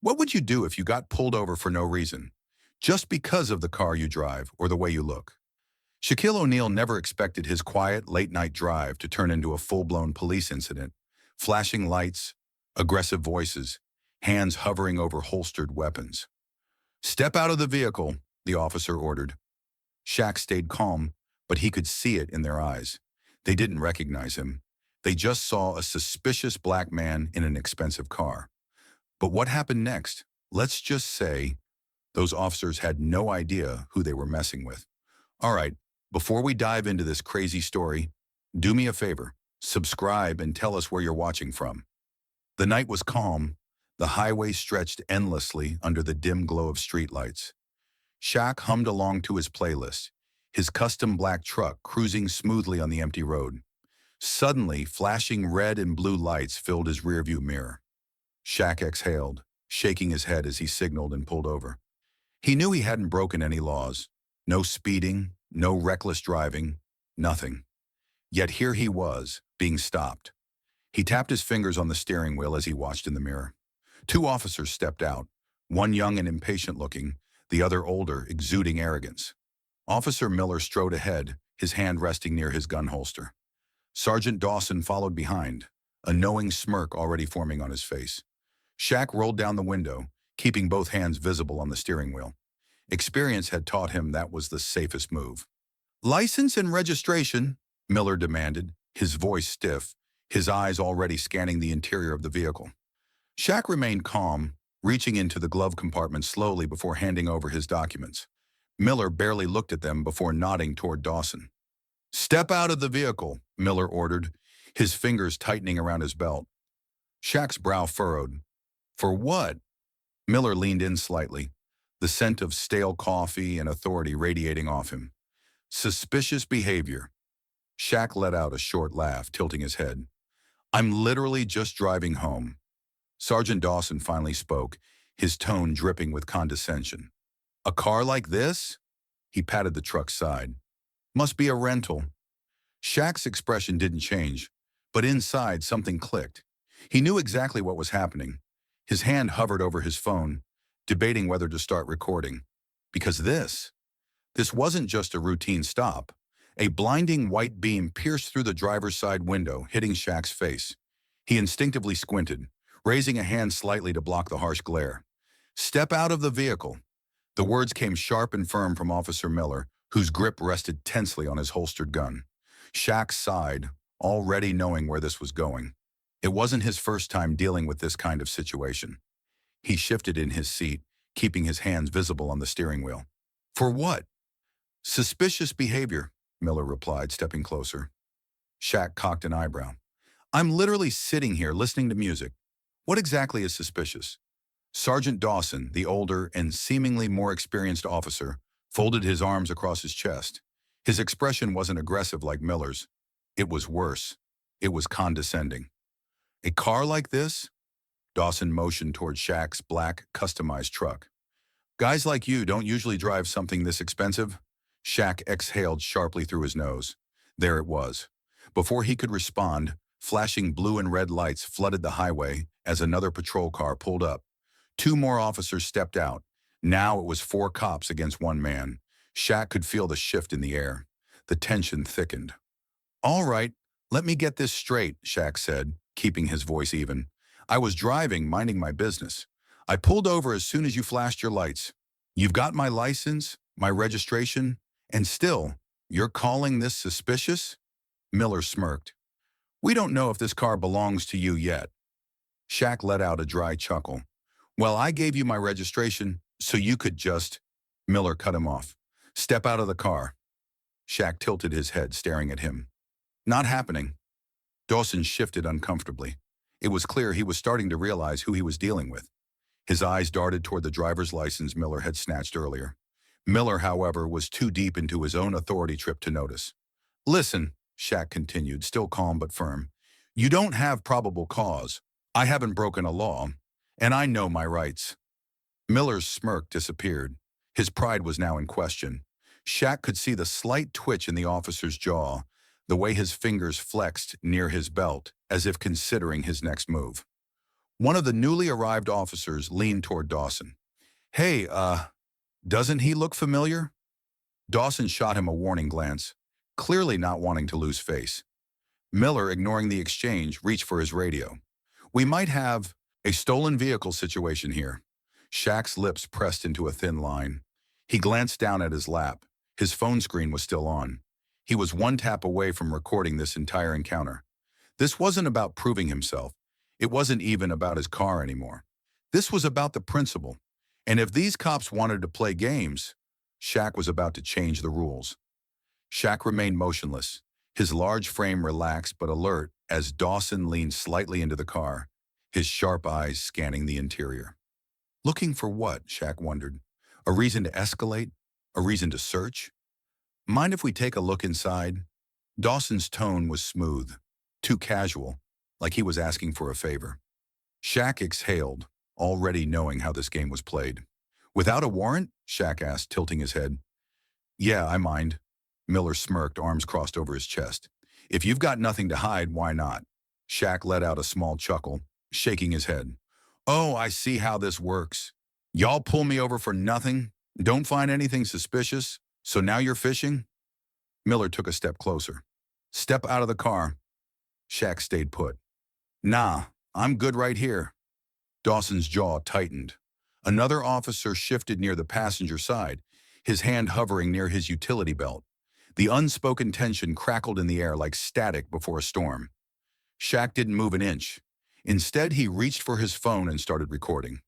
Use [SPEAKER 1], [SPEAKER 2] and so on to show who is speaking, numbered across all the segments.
[SPEAKER 1] What would you do if you got pulled over for no reason, just because of the car you drive or the way you look? Shaquille O'Neal never expected his quiet, late-night drive to turn into a full-blown police incident. Flashing lights, aggressive voices, hands hovering over holstered weapons. "Step out of the vehicle," the officer ordered. Shaq stayed calm, but he could see it in their eyes. They didn't recognize him. They just saw a suspicious black man in an expensive car. But what happened next? Let's just say those officers had no idea who they were messing with. All right, before we dive into this crazy story, do me a favor. Subscribe and tell us where you're watching from. The night was calm. The highway stretched endlessly under the dim glow of streetlights. Shaq hummed along to his playlist, his custom black truck cruising smoothly on the empty road. Suddenly, flashing red and blue lights filled his rearview mirror. Shaq exhaled, shaking his head as he signaled and pulled over. He knew he hadn't broken any laws. No speeding, no reckless driving, nothing. Yet here he was, being stopped. He tapped his fingers on the steering wheel as he watched in the mirror. Two officers stepped out, one young and impatient-looking, the other older, exuding arrogance. Officer Miller strode ahead, his hand resting near his gun holster. Sergeant Dawson followed behind, a knowing smirk already forming on his face. Shaq rolled down the window, keeping both hands visible on the steering wheel. Experience had taught him that was the safest move. "License and registration," Miller demanded, his voice stiff, his eyes already scanning the interior of the vehicle. Shaq remained calm, reaching into the glove compartment slowly before handing over his documents. Miller barely looked at them before nodding toward Dawson. "Step out of the vehicle," Miller ordered, his fingers tightening around his belt. Shaq's brow furrowed. "For what?" Miller leaned in slightly, the scent of stale coffee and authority radiating off him. "Suspicious behavior." Shaq let out a short laugh, tilting his head. "I'm literally just driving home." Sergeant Dawson finally spoke, his tone dripping with condescension. "A car like this?" He patted the truck's side. "Must be a rental." Shaq's expression didn't change, but inside something clicked. He knew exactly what was happening. His hand hovered over his phone, debating whether to start recording. Because this wasn't just a routine stop. A blinding white beam pierced through the driver's side window, hitting Shaq's face. He instinctively squinted, raising a hand slightly to block the harsh glare. "Step out of the vehicle." The words came sharp and firm from Officer Miller, whose grip rested tensely on his holstered gun. Shaq sighed, already knowing where this was going. It wasn't his first time dealing with this kind of situation. He shifted in his seat, keeping his hands visible on the steering wheel. "For what?" "Suspicious behavior," Miller replied, stepping closer. Shaq cocked an eyebrow. "I'm literally sitting here listening to music. What exactly is suspicious?" Sergeant Dawson, the older and seemingly more experienced officer, folded his arms across his chest. His expression wasn't aggressive like Miller's. It was worse. It was condescending. "A car like this?" Dawson motioned toward Shaq's black, customized truck. "Guys like you don't usually drive something this expensive?" Shaq exhaled sharply through his nose. There it was. Before he could respond, flashing blue and red lights flooded the highway as another patrol car pulled up. Two more officers stepped out. Now it was four cops against one man. Shaq could feel the shift in the air. The tension thickened. "All right, let me get this straight," Shaq said, keeping his voice even. "I was driving, minding my business. I pulled over as soon as you flashed your lights. You've got my license, my registration, and still, you're calling this suspicious?" Miller smirked. "We don't know if this car belongs to you yet." Shaq let out a dry chuckle. "Well, I gave you my registration, so you could just—" Miller cut him off. "Step out of the car." Shaq tilted his head, staring at him. "Not happening." Dawson shifted uncomfortably. It was clear he was starting to realize who he was dealing with. His eyes darted toward the driver's license Miller had snatched earlier. Miller, however, was too deep into his own authority trip to notice. "Listen," Shaq continued, still calm but firm. "You don't have probable cause. I haven't broken a law, and I know my rights." Miller's smirk disappeared. His pride was now in question. Shaq could see the slight twitch in the officer's jaw, the way his fingers flexed near his belt, as if considering his next move. One of the newly arrived officers leaned toward Dawson. Hey, doesn't he look familiar? Dawson shot him a warning glance, clearly not wanting to lose face. Miller, ignoring the exchange, reached for his radio. We might have a stolen vehicle situation here. Shaq's lips pressed into a thin line. He glanced down at his lap. His phone screen was still on. He was one tap away from recording this entire encounter. This wasn't about proving himself. It wasn't even about his car anymore. This was about the principle. And if these cops wanted to play games, Shaq was about to change the rules. Shaq remained motionless, his large frame relaxed but alert as Dawson leaned slightly into the car, his sharp eyes scanning the interior. Looking for what, Shaq wondered. A reason to escalate? A reason to search? Mind if we take a look inside? Dawson's tone was smooth, too casual, like he was asking for a favor. Shaq exhaled, already knowing how this game was played. Without a warrant? Shaq asked, tilting his head. Yeah, I mind. Miller smirked, arms crossed over his chest. If you've got nothing to hide, why not? Shaq let out a small chuckle, shaking his head. Oh, I see how this works. Y'all pull me over for nothing, don't find anything suspicious, so now you're fishing? Miller took a step closer. Step out of the car. Shaq stayed put. Nah, I'm good right here. Dawson's jaw tightened. Another officer shifted near the passenger side, his hand hovering near his utility belt. The unspoken tension crackled in the air like static before a storm. Shaq didn't move an inch. Instead, he reached for his phone and started recording.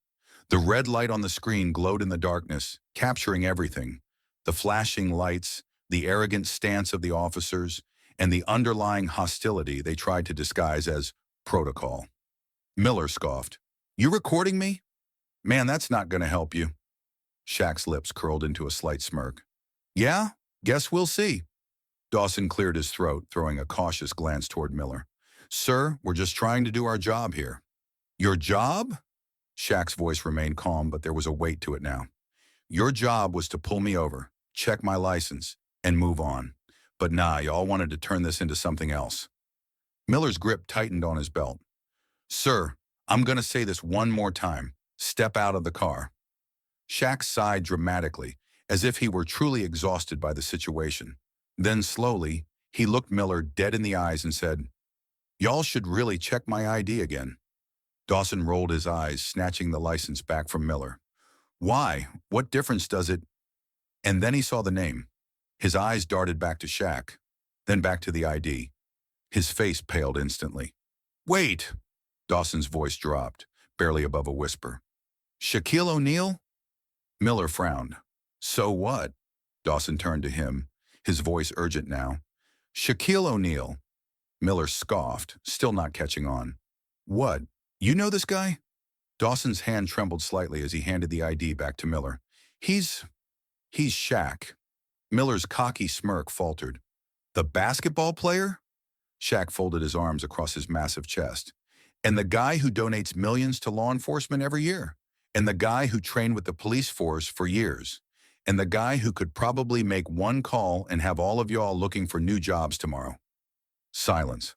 [SPEAKER 1] The red light on the screen glowed in the darkness, capturing everything. The flashing lights, the arrogant stance of the officers, and the underlying hostility they tried to disguise as protocol. Miller scoffed. You recording me? Man, that's not going to help you. Shaq's lips curled into a slight smirk. Yeah? Guess we'll see. Dawson cleared his throat, throwing a cautious glance toward Miller. Sir, we're just trying to do our job here. Your job? Shaq's voice remained calm, but there was a weight to it now. Your job was to pull me over, check my license, and move on. But nah, y'all wanted to turn this into something else. Miller's grip tightened on his belt. Sir, I'm going to say this one more time. Step out of the car. Shaq sighed dramatically, as if he were truly exhausted by the situation. Then slowly, he looked Miller dead in the eyes and said, Y'all should really check my ID again. Dawson rolled his eyes, snatching the license back from Miller. Why? What difference does it? And then he saw the name. His eyes darted back to Shaq, then back to the ID. His face paled instantly. Wait! Dawson's voice dropped, barely above a whisper. Shaquille O'Neal? Miller frowned. So what? Dawson turned to him, his voice urgent now. Shaquille O'Neal. Miller scoffed, still not catching on. What? You know this guy? Dawson's hand trembled slightly as he handed the ID back to Miller. He's Shaq. Miller's cocky smirk faltered. The basketball player? Shaq folded his arms across his massive chest. And the guy who donates millions to law enforcement every year. And the guy who trained with the police force for years. And the guy who could probably make one call and have all of y'all looking for new jobs tomorrow. Silence.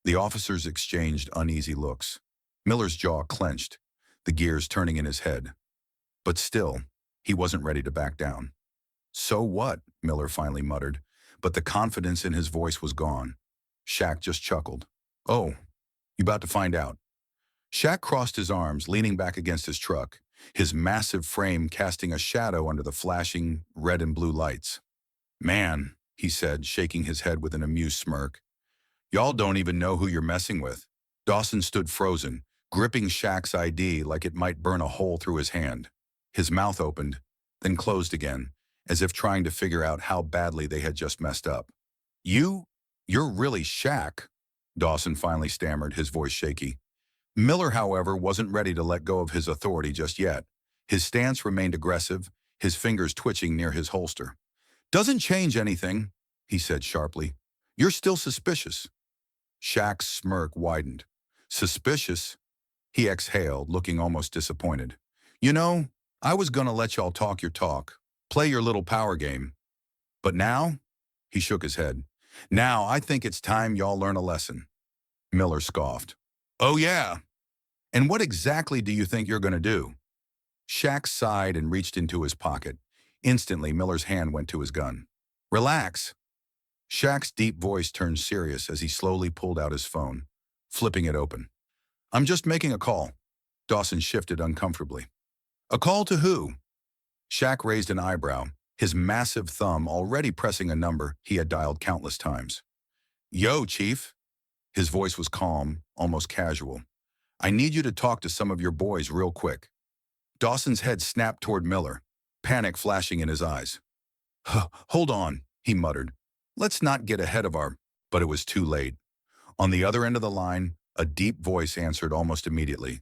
[SPEAKER 1] The officers exchanged uneasy looks. Miller's jaw clenched, the gears turning in his head. But still, he wasn't ready to back down. So what? Miller finally muttered, but the confidence in his voice was gone. Shaq just chuckled. Oh, you about to find out. Shaq crossed his arms, leaning back against his truck, his massive frame casting a shadow under the flashing red and blue lights. Man, he said, shaking his head with an amused smirk. Y'all don't even know who you're messing with. Dawson stood frozen, gripping Shaq's ID like it might burn a hole through his hand. His mouth opened, then closed again, as if trying to figure out how badly they had just messed up. You're really Shaq, Dawson finally stammered, his voice shaky. Miller, however, wasn't ready to let go of his authority just yet. His stance remained aggressive, his fingers twitching near his holster. Doesn't change anything, he said sharply. You're still suspicious. Shaq's smirk widened. Suspicious? He exhaled, looking almost disappointed. You know, I was gonna let y'all talk your talk, play your little power game. But now? He shook his head. Now I think it's time y'all learn a lesson. Miller scoffed. Oh yeah. And what exactly do you think you're going to do? Shaq sighed and reached into his pocket. Instantly, Miller's hand went to his gun. Relax. Shaq's deep voice turned serious as he slowly pulled out his phone, flipping it open. I'm just making a call. Dawson shifted uncomfortably. A call to who? Shaq raised an eyebrow, his massive thumb already pressing a number he had dialed countless times. Yo, Chief. His voice was calm, almost casual. I need you to talk to some of your boys real quick. Dawson's head snapped toward Miller, panic flashing in his eyes. Hold on, he muttered. Let's not get ahead of our... But it was too late. On the other end of the line, a deep voice answered almost immediately.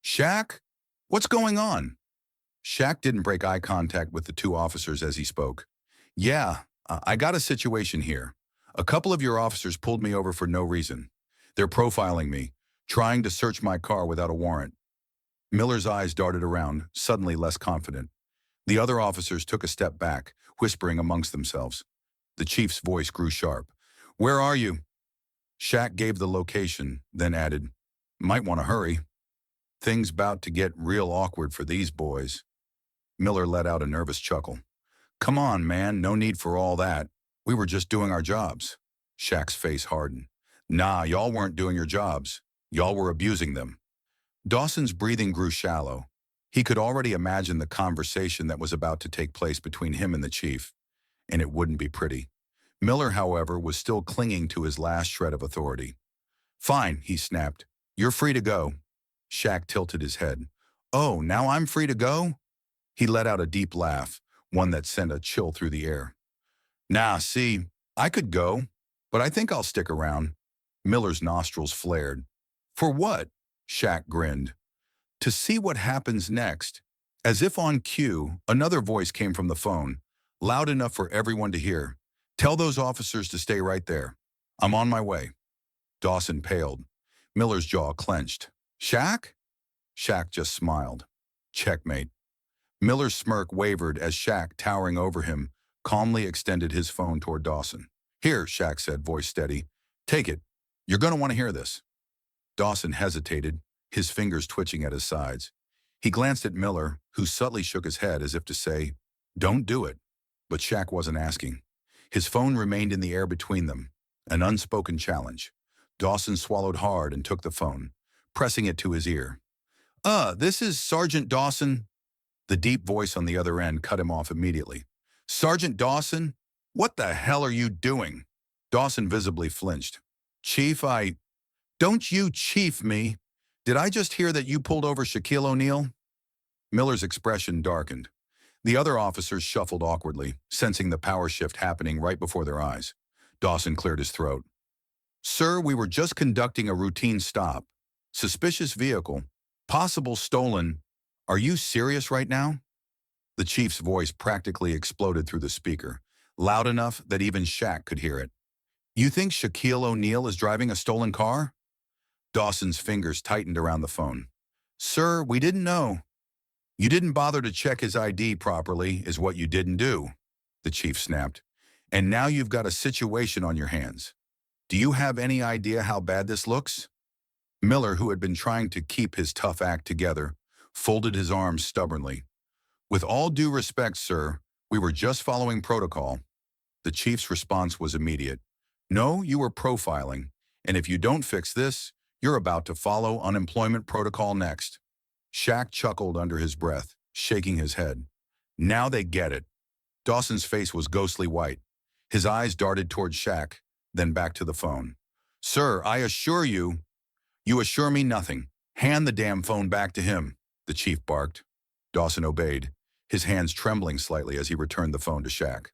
[SPEAKER 1] Shaq? What's going on? Shaq didn't break eye contact with the two officers as he spoke. Yeah, I got a situation here. A couple of your officers pulled me over for no reason. They're profiling me, trying to search my car without a warrant. Miller's eyes darted around, suddenly less confident. The other officers took a step back, whispering amongst themselves. The chief's voice grew sharp. Where are you? Shaq gave the location, then added, Might want to hurry. Things about to get real awkward for these boys. Miller let out a nervous chuckle. Come on, man, no need for all that. We were just doing our jobs. Shaq's face hardened. Nah, y'all weren't doing your jobs. Y'all were abusing them. Dawson's breathing grew shallow. He could already imagine the conversation that was about to take place between him and the chief, and it wouldn't be pretty. Miller, however, was still clinging to his last shred of authority. Fine, he snapped. You're free to go. Shaq tilted his head. Oh, now I'm free to go? He let out a deep laugh, one that sent a chill through the air. Nah, see, I could go, but I think I'll stick around. Miller's nostrils flared. For what? Shaq grinned. To see what happens next. As if on cue, another voice came from the phone, loud enough for everyone to hear. Tell those officers to stay right there. I'm on my way. Dawson paled. Miller's jaw clenched. Shaq? Shaq just smiled. Checkmate. Miller's smirk wavered as Shaq, towering over him, calmly extended his phone toward Dawson. Here, Shaq said, voice steady. Take it. You're going to want to hear this. Dawson hesitated, his fingers twitching at his sides. He glanced at Miller, who subtly shook his head as if to say, Don't do it. But Shaq wasn't asking. His phone remained in the air between them, an unspoken challenge. Dawson swallowed hard and took the phone, pressing it to his ear. This is Sergeant Dawson. The deep voice on the other end cut him off immediately. Sergeant Dawson? What the hell are you doing? Dawson visibly flinched. Chief, Don't you chief me. Did I just hear that you pulled over Shaquille O'Neal? Miller's expression darkened. The other officers shuffled awkwardly, sensing the power shift happening right before their eyes. Dawson cleared his throat. Sir, we were just conducting a routine stop. Suspicious vehicle. Possible stolen. Are you serious right now? The chief's voice practically exploded through the speaker, loud enough that even Shaq could hear it. You think Shaquille O'Neal is driving a stolen car? Dawson's fingers tightened around the phone. Sir, we didn't know. You didn't bother to check his ID properly, is what you didn't do, the chief snapped. And now you've got a situation on your hands. Do you have any idea how bad this looks? Miller, who had been trying to keep his tough act together, folded his arms stubbornly. With all due respect, sir, we were just following protocol. The chief's response was immediate. No, you were profiling, and if you don't fix this, you're about to follow unemployment protocol next. Shaq chuckled under his breath, shaking his head. Now they get it. Dawson's face was ghostly white. His eyes darted toward Shaq, then back to the phone. Sir, I assure you... You assure me nothing. Hand the damn phone back to him, the chief barked. Dawson obeyed, his hands trembling slightly as he returned the phone to Shaq.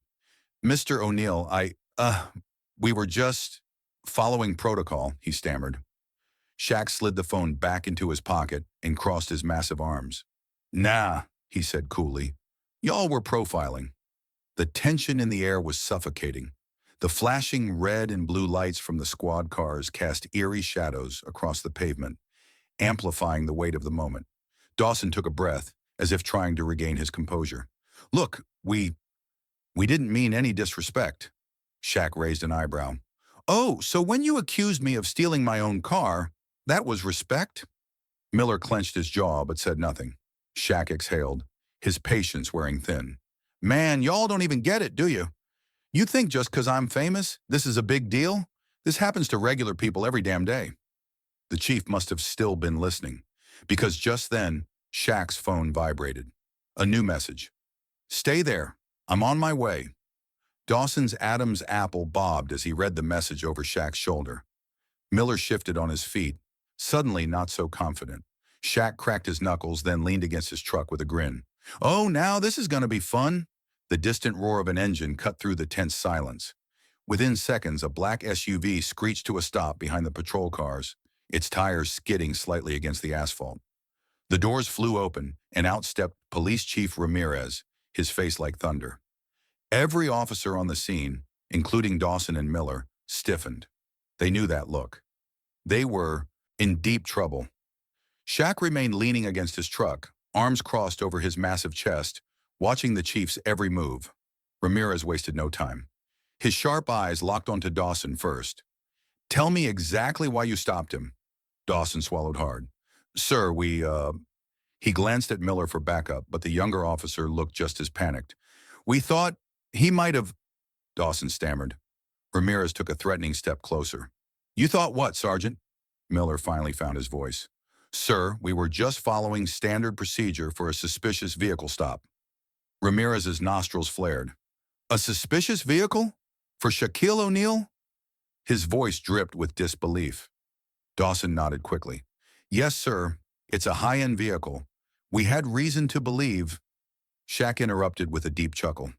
[SPEAKER 1] Mr. O'Neal, we were just following protocol, he stammered. Shaq slid the phone back into his pocket and crossed his massive arms. Nah, he said coolly. Y'all were profiling. The tension in the air was suffocating. The flashing red and blue lights from the squad cars cast eerie shadows across the pavement, amplifying the weight of the moment. Dawson took a breath, as if trying to regain his composure. Look, we didn't mean any disrespect. Shaq raised an eyebrow. Oh, so when you accused me of stealing my own car, that was respect? Miller clenched his jaw but said nothing. Shaq exhaled, his patience wearing thin. Man, y'all don't even get it, do you? You think just 'cause I'm famous, this is a big deal? This happens to regular people every damn day. The chief must have still been listening, because just then, Shaq's phone vibrated. A new message. Stay there. I'm on my way. Dawson's Adam's apple bobbed as he read the message over Shaq's shoulder. Miller shifted on his feet, suddenly not so confident. Shaq cracked his knuckles, then leaned against his truck with a grin. Oh, now this is going to be fun. The distant roar of an engine cut through the tense silence. Within seconds, a black SUV screeched to a stop behind the patrol cars, its tires skidding slightly against the asphalt. The doors flew open, and out stepped Police Chief Ramirez, his face like thunder. Every officer on the scene, including Dawson and Miller, stiffened. They knew that look. They were in deep trouble. Shaq remained leaning against his truck, arms crossed over his massive chest, watching the chief's every move. Ramirez wasted no time. His sharp eyes locked onto Dawson first. Tell me exactly why you stopped him. Dawson swallowed hard. Sir, He glanced at Miller for backup, but the younger officer looked just as panicked. We thought he might have... Dawson stammered. Ramirez took a threatening step closer. You thought what, Sergeant? Miller finally found his voice. Sir, we were just following standard procedure for a suspicious vehicle stop. Ramirez's nostrils flared. A suspicious vehicle? For Shaquille O'Neal? His voice dripped with disbelief. Dawson nodded quickly. Yes, sir. It's a high-end vehicle. We had reason to believe... Shaq interrupted with a deep chuckle.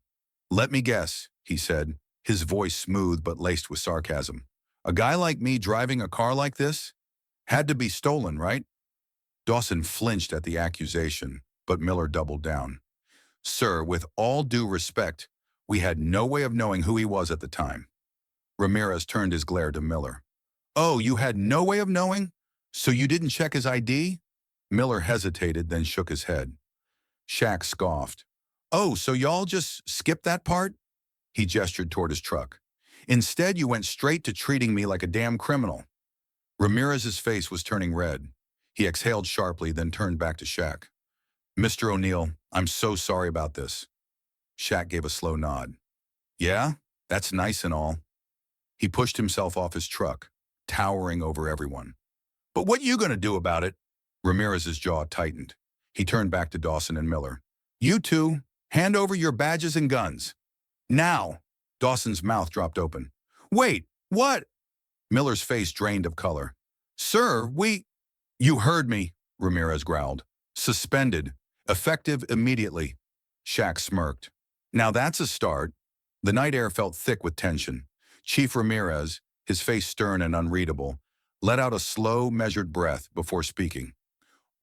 [SPEAKER 1] Let me guess, he said, his voice smooth but laced with sarcasm. A guy like me driving a car like this? Had to be stolen, right? Dawson flinched at the accusation, but Miller doubled down. Sir, with all due respect, we had no way of knowing who he was at the time. Ramirez turned his glare to Miller. Oh, you had no way of knowing? So you didn't check his ID? Miller hesitated, then shook his head. Shaq scoffed. Oh, so y'all just skipped that part? He gestured toward his truck. Instead, you went straight to treating me like a damn criminal. Ramirez's face was turning red. He exhaled sharply, then turned back to Shaq. Mr. O'Neal, I'm so sorry about this. Shaq gave a slow nod. Yeah, that's nice and all. He pushed himself off his truck, towering over everyone. But what you gonna do about it? Ramirez's jaw tightened. He turned back to Dawson and Miller. You two, hand over your badges and guns. Now! Dawson's mouth dropped open. Wait, what? Miller's face drained of color. Sir, You heard me, Ramirez growled. Suspended. Effective immediately. Shaq smirked. Now that's a start. The night air felt thick with tension. Chief Ramirez, his face stern and unreadable, let out a slow, measured breath before speaking.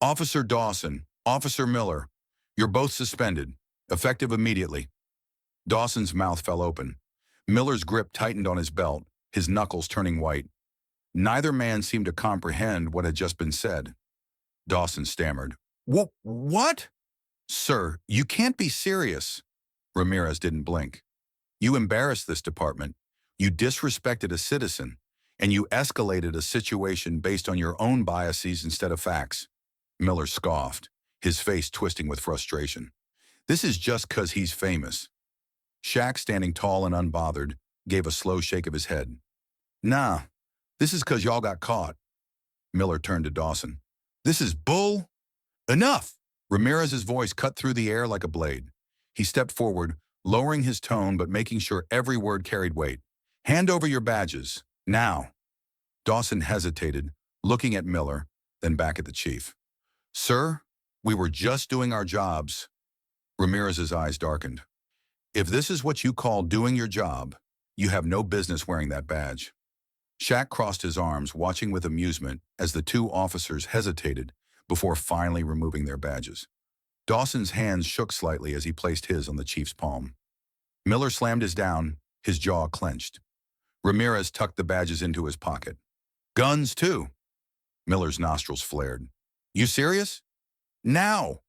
[SPEAKER 1] Officer Dawson, Officer Miller, you're both suspended. Effective immediately. Dawson's mouth fell open. Miller's grip tightened on his belt, his knuckles turning white. Neither man seemed to comprehend what had just been said. Dawson stammered. What? Sir, you can't be serious. Ramirez didn't blink. You embarrassed this department. You disrespected a citizen, and you escalated a situation based on your own biases instead of facts. Miller scoffed, his face twisting with frustration. This is just 'cause he's famous. Shaq, standing tall and unbothered, gave a slow shake of his head. Nah, this is 'cause y'all got caught. Miller turned to Dawson. This is bull. Enough! Ramirez's voice cut through the air like a blade. He stepped forward, lowering his tone but making sure every word carried weight. Hand over your badges. Now. Dawson hesitated, looking at Miller, then back at the chief. Sir, we were just doing our jobs. Ramirez's eyes darkened. If this is what you call doing your job, you have no business wearing that badge. Shaq crossed his arms, watching with amusement as the two officers hesitated before finally removing their badges. Dawson's hands shook slightly as he placed his on the chief's palm. Miller slammed his down, his jaw clenched. Ramirez tucked the badges into his pocket. Guns, too. Miller's nostrils flared. You serious? Now!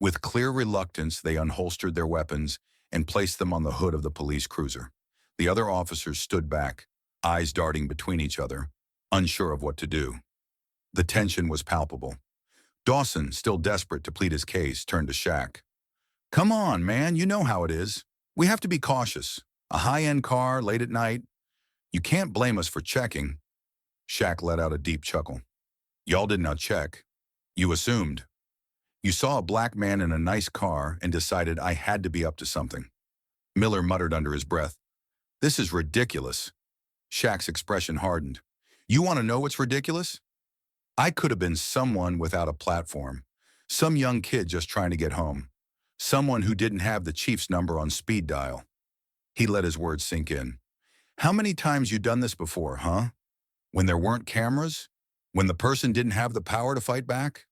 [SPEAKER 1] With clear reluctance, they unholstered their weapons and placed them on the hood of the police cruiser. The other officers stood back, eyes darting between each other, unsure of what to do. The tension was palpable. Dawson, still desperate to plead his case, turned to Shaq. Come on, man, you know how it is. We have to be cautious. A high-end car, late at night. You can't blame us for checking. Shaq let out a deep chuckle. Y'all did not check. You assumed. You saw a black man in a nice car and decided I had to be up to something. Miller muttered under his breath. This is ridiculous. Shaq's expression hardened. You want to know what's ridiculous? I could have been someone without a platform. Some young kid just trying to get home. Someone who didn't have the chief's number on speed dial. He let his words sink in. How many times you done this before, huh? When there weren't cameras? When the person didn't have the power to fight back?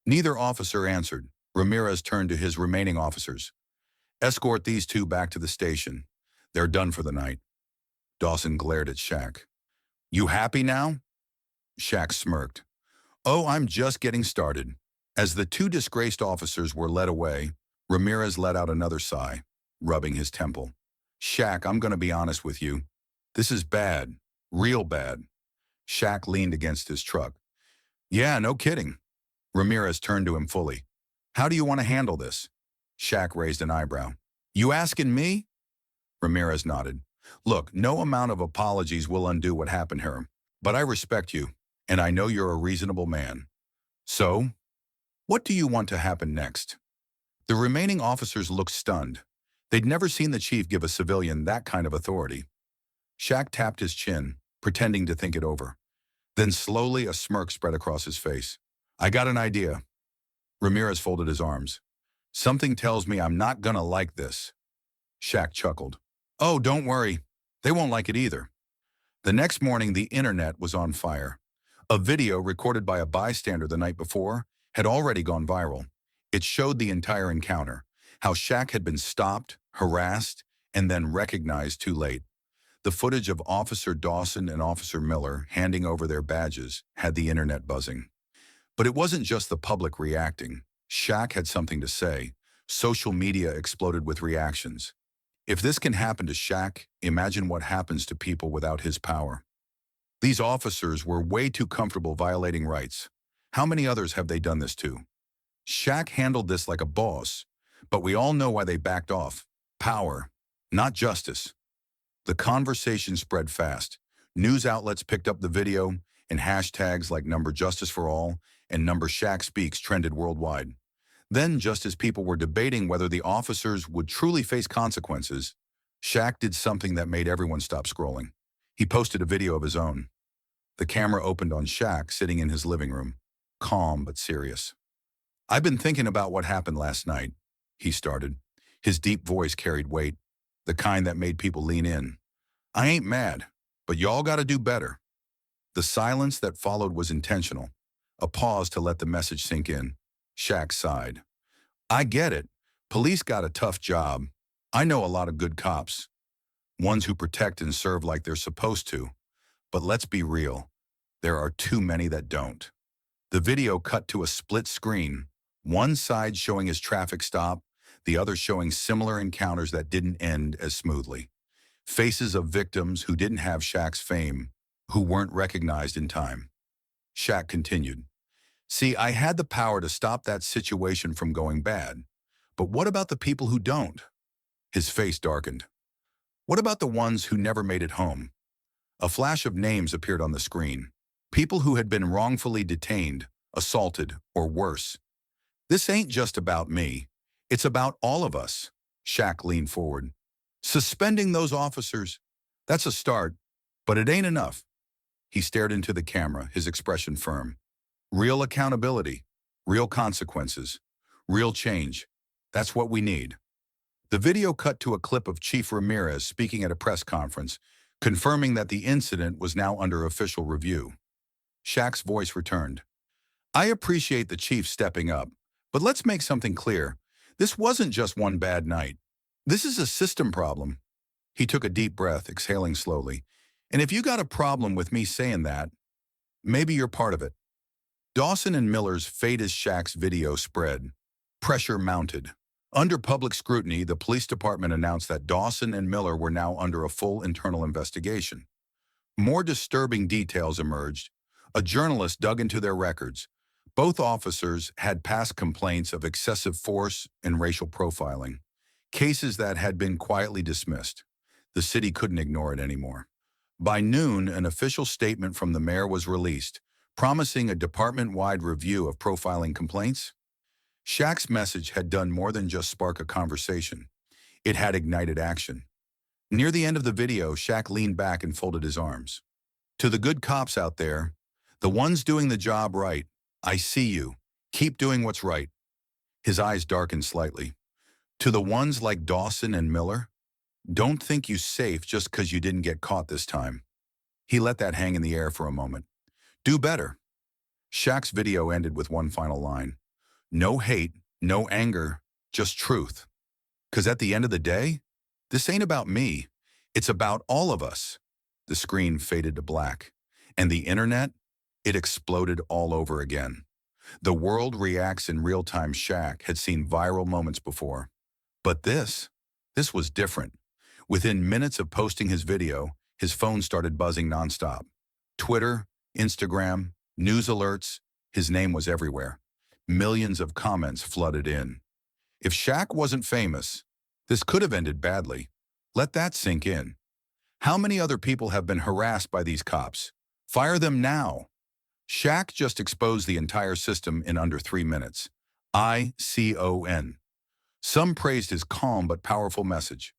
[SPEAKER 1] Neither officer answered. Ramirez turned to his remaining officers. Escort these two back to the station. They're done for the night. Dawson glared at Shaq. You happy now? Shaq smirked. Oh, I'm just getting started. As the two disgraced officers were led away, Ramirez let out another sigh, rubbing his temple. Shaq, I'm going to be honest with you. This is bad. Real bad. Shaq leaned against his truck. Yeah, no kidding. Ramirez turned to him fully. How do you want to handle this? Shaq raised an eyebrow. You asking me? Ramirez nodded. Look, no amount of apologies will undo what happened here, but I respect you, and I know you're a reasonable man. So, what do you want to happen next? The remaining officers looked stunned. They'd never seen the chief give a civilian that kind of authority. Shaq tapped his chin, pretending to think it over. Then slowly a smirk spread across his face. I got an idea. Ramirez folded his arms. Something tells me I'm not gonna like this. Shaq chuckled. Oh, don't worry. They won't like it either. The next morning, the internet was on fire. A video recorded by a bystander the night before had already gone viral. It showed the entire encounter, how Shaq had been stopped, harassed, and then recognized too late. The footage of Officer Dawson and Officer Miller handing over their badges had the internet buzzing. But it wasn't just the public reacting. Shaq had something to say. Social media exploded with reactions. If this can happen to Shaq, imagine what happens to people without his power. These officers were way too comfortable violating rights. How many others have they done this to? Shaq handled this like a boss, but we all know why they backed off. Power, not justice. The conversation spread fast. News outlets picked up the video, and hashtags like #JusticeForAll and #ShaqSpeaks trended worldwide. Then, just as people were debating whether the officers would truly face consequences, Shaq did something that made everyone stop scrolling. He posted a video of his own. The camera opened on Shaq sitting in his living room, calm but serious. I've been thinking about what happened last night, he started. His deep voice carried weight, the kind that made people lean in. I ain't mad, but y'all gotta do better. The silence that followed was intentional, a pause to let the message sink in. Shaq sighed. I get it. Police got a tough job. I know a lot of good cops, ones who protect and serve like they're supposed to. But let's be real, there are too many that don't. The video cut to a split screen, one side showing his traffic stop, the other showing similar encounters that didn't end as smoothly. Faces of victims who didn't have Shaq's fame, who weren't recognized in time. Shaq continued. See, I had the power to stop that situation from going bad. But what about the people who don't? His face darkened. What about the ones who never made it home? A flash of names appeared on the screen. People who had been wrongfully detained, assaulted, or worse. This ain't just about me. It's about all of us. Shaq leaned forward. Suspending those officers, that's a start, but it ain't enough. He stared into the camera, his expression firm. Real accountability, real consequences, real change. That's what we need. The video cut to a clip of Chief Ramirez speaking at a press conference, confirming that the incident was now under official review. Shaq's voice returned. I appreciate the chief stepping up, but let's make something clear. This wasn't just one bad night. This is a system problem. He took a deep breath, exhaling slowly. And if you got a problem with me saying that, maybe you're part of it. Dawson and Miller's fate as Shaq's video spread. Pressure mounted. Under public scrutiny, the police department announced that Dawson and Miller were now under a full internal investigation. More disturbing details emerged. A journalist dug into their records. Both officers had past complaints of excessive force and racial profiling, cases that had been quietly dismissed. The city couldn't ignore it anymore. By noon, an official statement from the mayor was released, promising a department-wide review of profiling complaints. Shaq's message had done more than just spark a conversation. It had ignited action. Near the end of the video, Shaq leaned back and folded his arms. To the good cops out there, the ones doing the job right, I see you. Keep doing what's right. His eyes darkened slightly. To the ones like Dawson and Miller, don't think you're safe just because you didn't get caught this time. He let that hang in the air for a moment. Do better. Shaq's video ended with one final line. No hate, no anger, just truth. Because at the end of the day, this ain't about me. It's about all of us. The screen faded to black. And the internet? It exploded all over again. The world reacts in real time. Shaq had seen viral moments before. But this was different. Within minutes of posting his video, his phone started buzzing nonstop. Twitter, Instagram, news alerts, his name was everywhere. Millions of comments flooded in. If Shaq wasn't famous, this could have ended badly. Let that sink in. How many other people have been harassed by these cops? Fire them now. Shaq just exposed the entire system in under 3 minutes. ICON. Some praised his calm but powerful message.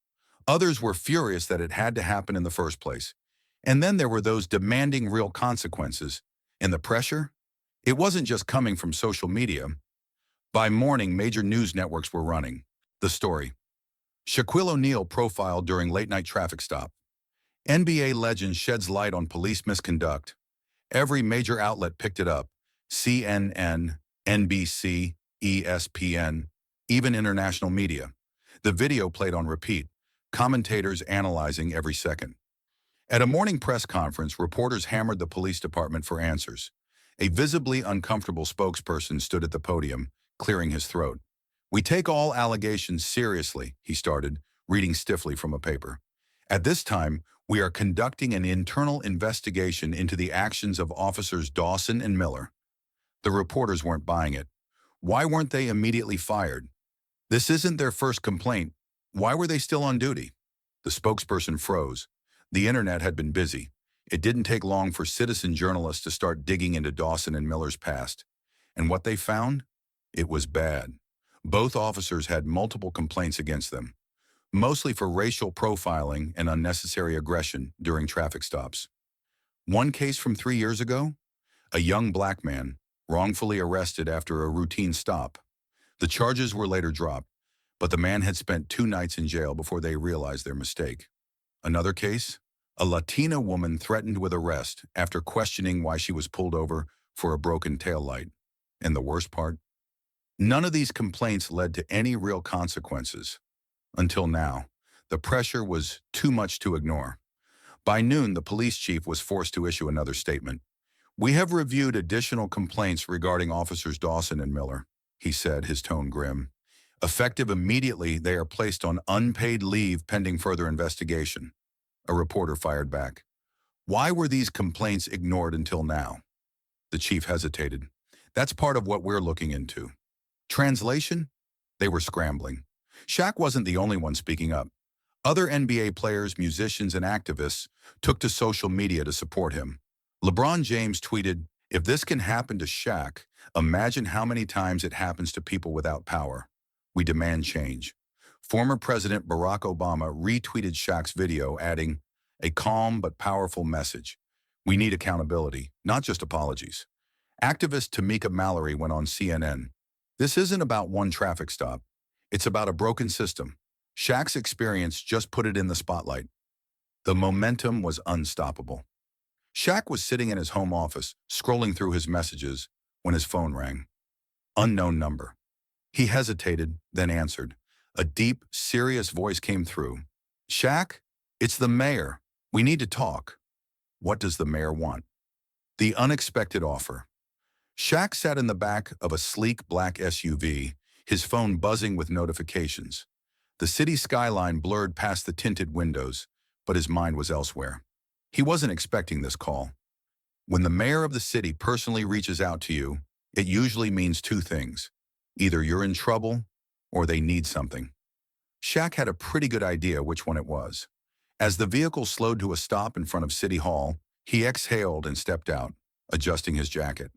[SPEAKER 1] Others were furious that it had to happen in the first place. And then there were those demanding real consequences. And the pressure? It wasn't just coming from social media. By morning, major news networks were running. The story. Shaquille O'Neal profiled during late-night traffic stop. NBA legend sheds light on police misconduct. Every major outlet picked it up. CNN, NBC, ESPN, even international media. The video played on repeat, commentators analyzing every second. At a morning press conference, reporters hammered the police department for answers. A visibly uncomfortable spokesperson stood at the podium, clearing his throat. We take all allegations seriously, he started, reading stiffly from a paper. At this time, we are conducting an internal investigation into the actions of officers Dawson and Miller. The reporters weren't buying it. Why weren't they immediately fired? This isn't their first complaint. Why were they still on duty? The spokesperson froze. The internet had been busy. It didn't take long for citizen journalists to start digging into Dawson and Miller's past. And what they found? It was bad. Both officers had multiple complaints against them, mostly for racial profiling and unnecessary aggression during traffic stops. One case from 3 years ago? A young black man, wrongfully arrested after a routine stop. The charges were later dropped, but the man had spent 2 nights in jail before they realized their mistake. Another case? A Latina woman threatened with arrest after questioning why she was pulled over for a broken taillight. And the worst part? None of these complaints led to any real consequences. Until now, the pressure was too much to ignore. By noon, the police chief was forced to issue another statement. We have reviewed additional complaints regarding officers Dawson and Miller, he said, his tone grim. Effective immediately, they are placed on unpaid leave pending further investigation. A reporter fired back. Why were these complaints ignored until now? The chief hesitated. That's part of what we're looking into. Translation? They were scrambling. Shaq wasn't the only one speaking up. Other NBA players, musicians, and activists took to social media to support him. LeBron James tweeted, "If this can happen to Shaq, imagine how many times it happens to people without power. We demand change." Former President Barack Obama retweeted Shaq's video, adding, "A calm but powerful message. We need accountability, not just apologies." Activist Tamika Mallory went on CNN. This isn't about one traffic stop. It's about a broken system. Shaq's experience just put it in the spotlight. The momentum was unstoppable. Shaq was sitting in his home office, scrolling through his messages, when his phone rang. Unknown number. He hesitated, then answered. A deep, serious voice came through. "Shaq, it's the mayor. We need to talk." What does the mayor want? The unexpected offer. Shaq sat in the back of a sleek black SUV, his phone buzzing with notifications. The city skyline blurred past the tinted windows, but his mind was elsewhere. He wasn't expecting this call. When the mayor of the city personally reaches out to you, It usually means two things. Either you're in trouble or they need something. Shaq had a pretty good idea which one it was. As the vehicle slowed to a stop in front of City Hall, he exhaled and stepped out, adjusting his jacket.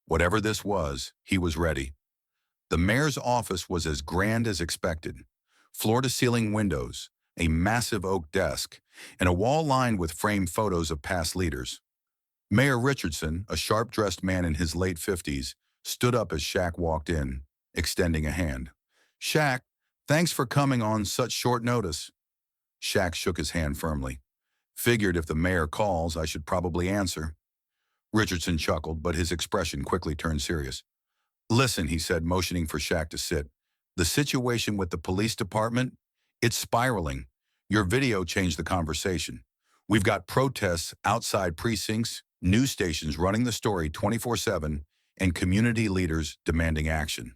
[SPEAKER 1] Whatever this was, he was ready. The mayor's office was as grand as expected. Floor-to-ceiling windows, a massive oak desk, and a wall lined with framed photos of past leaders. Mayor Richardson, a sharp-dressed man in his late 50s, stood up as Shaq walked in, extending a hand. "Shaq, thanks for coming on such short notice." Shaq shook his hand firmly. "Figured if the mayor calls, I should probably answer." Richardson chuckled, but his expression quickly turned serious. "Listen," he said, motioning for Shaq to sit. "The situation with the police department, it's spiraling. Your video changed the conversation. We've got protests outside precincts, news stations running the story 24/7, and community leaders demanding action."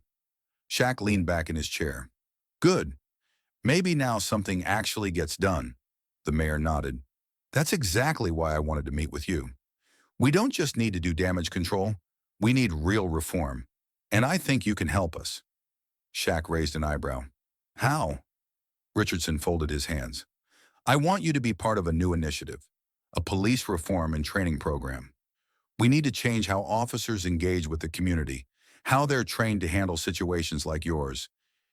[SPEAKER 1] Shaq leaned back in his chair. "Good. Maybe now something actually gets done." The mayor nodded. "That's exactly why I wanted to meet with you. We don't just need to do damage control. We need real reform. And I think you can help us." Shaq raised an eyebrow. "How?" Richardson folded his hands. "I want you to be part of a new initiative, a police reform and training program. We need to change how officers engage with the community, how they're trained to handle situations like yours,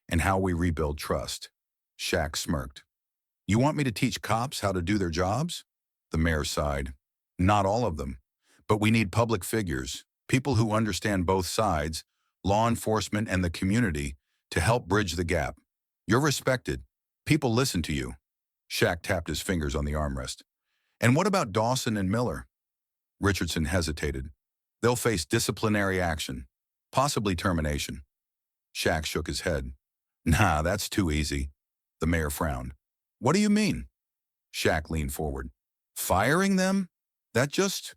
[SPEAKER 1] and how we rebuild trust." Shaq smirked. "You want me to teach cops how to do their jobs?" The mayor sighed. "Not all of them. But we need public figures, people who understand both sides, law enforcement and the community, to help bridge the gap. You're respected. People listen to you." Shaq tapped his fingers on the armrest. "And what about Dawson and Miller?" Richardson hesitated. "They'll face disciplinary action, possibly termination." Shaq shook his head. "Nah, that's too easy." The mayor frowned. "What do you mean?" Shaq leaned forward. "Firing them? That just